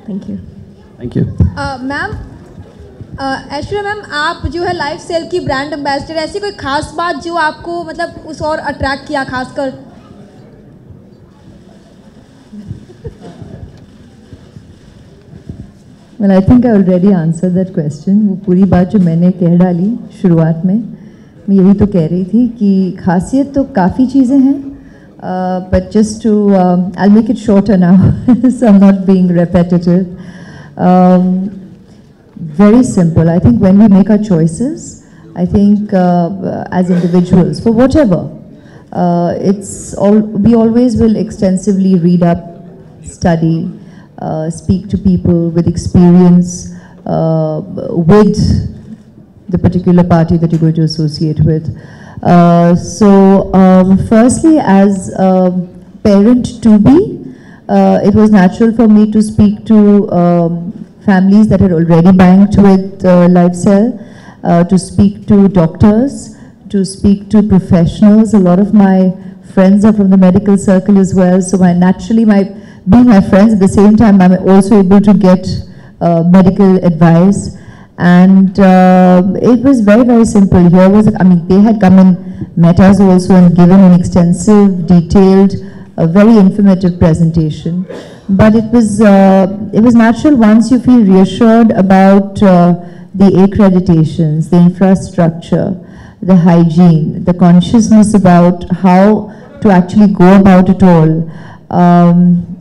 Thank you. Thank you. Ma'am, Aishwarya ma'am, आप जो है लाइफ सेल की ब्रांड एम्बेसडर, ऐसी कोई खास बात जो आपको मतलब उस और अट्रैक्ट किया खासकर? Well, I think I already answered that question. वो पूरी बात जो मैंने कह डाली शुरुआत में, मैं यही तो कह रही थी कि खासियत तो काफ़ी चीज़ें हैं, but just to I'll make it shorter now, so I'm not being repetitive. Very simple. I think when we make our choices, I think as individuals, for whatever, we always will extensively read up, study, speak to people with experience with the particular party that you're going to associate with. Firstly, as a parent to be, it was natural for me to speak to families that had already banked with LifeCell, to speak to doctors, to speak to professionals. A lot of my friends are from the medical circle as well, so being my friends at the same time, I'm also able to get medical advice. And it was very, very simple. Here was, they had come and met us also and given an extensive, detailed, very informative presentation. But it was natural once you feel reassured about the accreditations, the infrastructure, the hygiene, the consciousness about how to actually go about it all.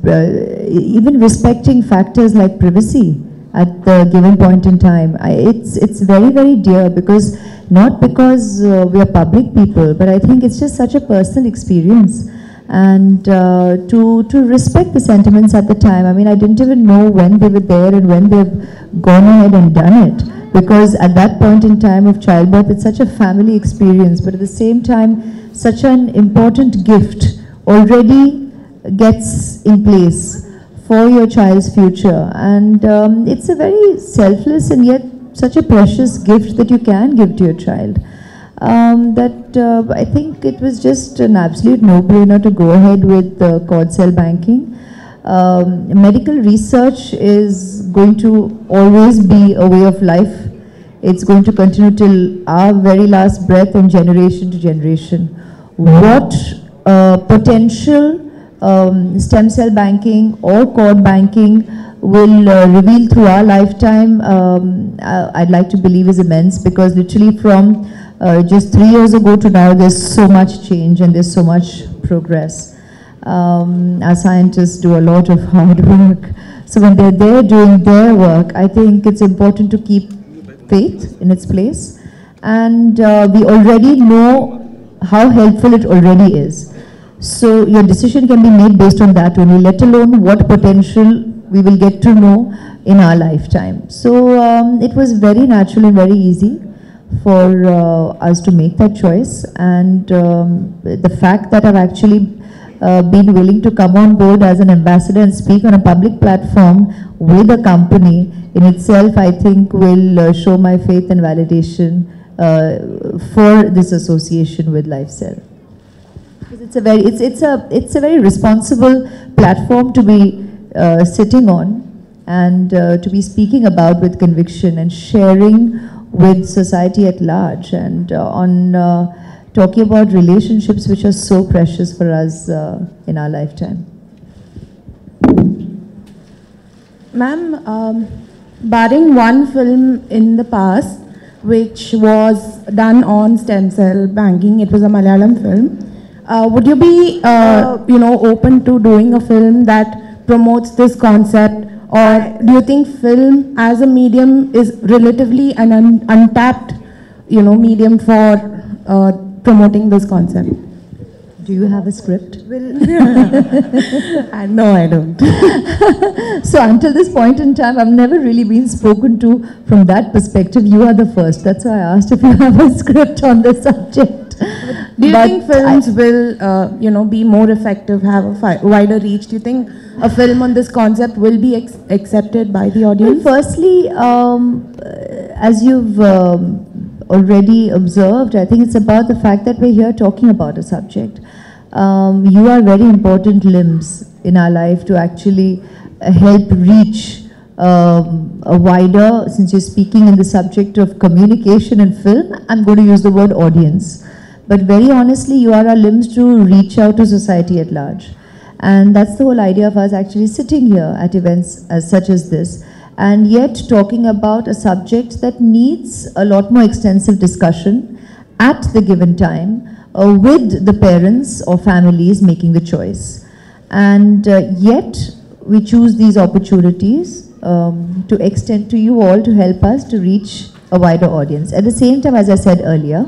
Even respecting factors like privacy at the given point in time. It's very, very dear, because not because we are public people, but I think it's just such a personal experience. And to respect the sentiments at the time. I didn't even know when they were there and when they've gone ahead and done it, because at that point in time of childbirth, it's such a family experience, but at the same time, such an important gift already gets in place for your child's future. And it's a very selfless and yet such a precious gift that you can give to your child. I think it was just an absolute no-brainer to go ahead with cord cell banking. Medical research is going to always be a way of life. It's going to continue till our very last breath and generation to generation. What potential stem cell banking or cord banking will reveal through our lifetime, I'd like to believe is immense, because literally from just 3 years ago to now, there's so much change and there's so much progress. Our scientists do a lot of hard work. So when they're there doing their work, I think it's important to keep faith in its place. And we already know how helpful it already is. So your decision can be made based on that only, let alone what potential we will get to know in our lifetime. So it was very natural and very easy for us to make that choice. And the fact that I've actually been willing to come on board as an ambassador and speak on a public platform with a company in itself, I think will show my faith and validation for this association with LifeCell. It's a very responsible platform to be sitting on and to be speaking about with conviction and sharing with society at large, and on talking about relationships which are so precious for us in our lifetime. Ma'am, barring one film in the past which was done on stem cell banking, it was a Malayalam film. Would you be, open to doing a film that promotes this concept, or do you think film as a medium is relatively an untapped, medium for promoting this concept? Do you have a script? No, I don't. So until this point in time, I've never really been spoken to from that perspective. You are the first. That's why I asked if you have a script on the subject. Do you think films will, be more effective, have a wider reach? Do you think a film on this concept will be accepted by the audience? Well, firstly, as you've already observed, I think it's about the fact that we're here talking about a subject. You are very important limbs in our life to actually help reach a wider, since you're speaking in the subject of communication and film, I'm going to use the word audience. But very honestly, you are our limbs to reach out to society at large. And that's the whole idea of us actually sitting here at events such as this, and yet talking about a subject that needs a lot more extensive discussion at the given time with the parents or families making the choice. And yet we choose these opportunities to extend to you all to help us to reach a wider audience. At the same time, as I said earlier,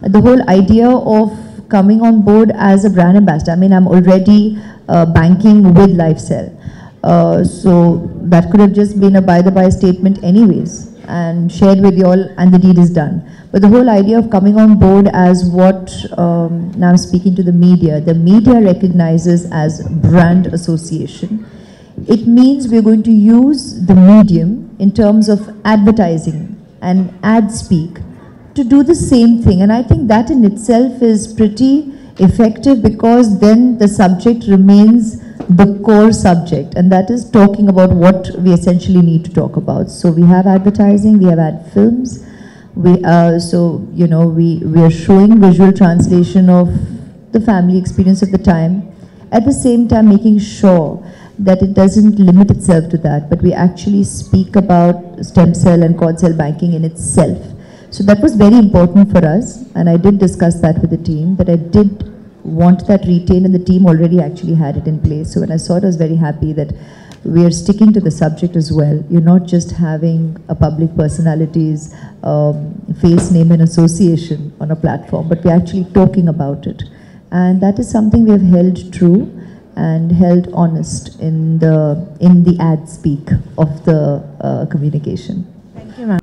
the whole idea of coming on board as a brand ambassador, I mean, I'm already banking with LifeCell. So that could have just been a by-the-by statement anyways and shared with you all, and the deed is done. But the whole idea of coming on board as what, now I'm speaking to the media recognizes as brand association. It means we're going to use the medium in terms of advertising and ad speak to do the same thing. And I think that in itself is pretty effective, because then the subject remains the core subject, and that is talking about what we essentially need to talk about. So we have advertising, we have ad films, we are showing visual translation of the family experience of the time, at the same time making sure that it doesn't limit itself to that, but we actually speak about stem cell and cord cell banking in itself. So that was very important for us, and I did discuss that with the team, that I did want that retained, and the team already actually had it in place. So when I saw it, I was very happy that we are sticking to the subject as well. You're not just having a public personality's face, name and association on a platform, but we're actually talking about it. And that is something we have held true and held honest in the ad speak of the communication. Thank you, ma'am.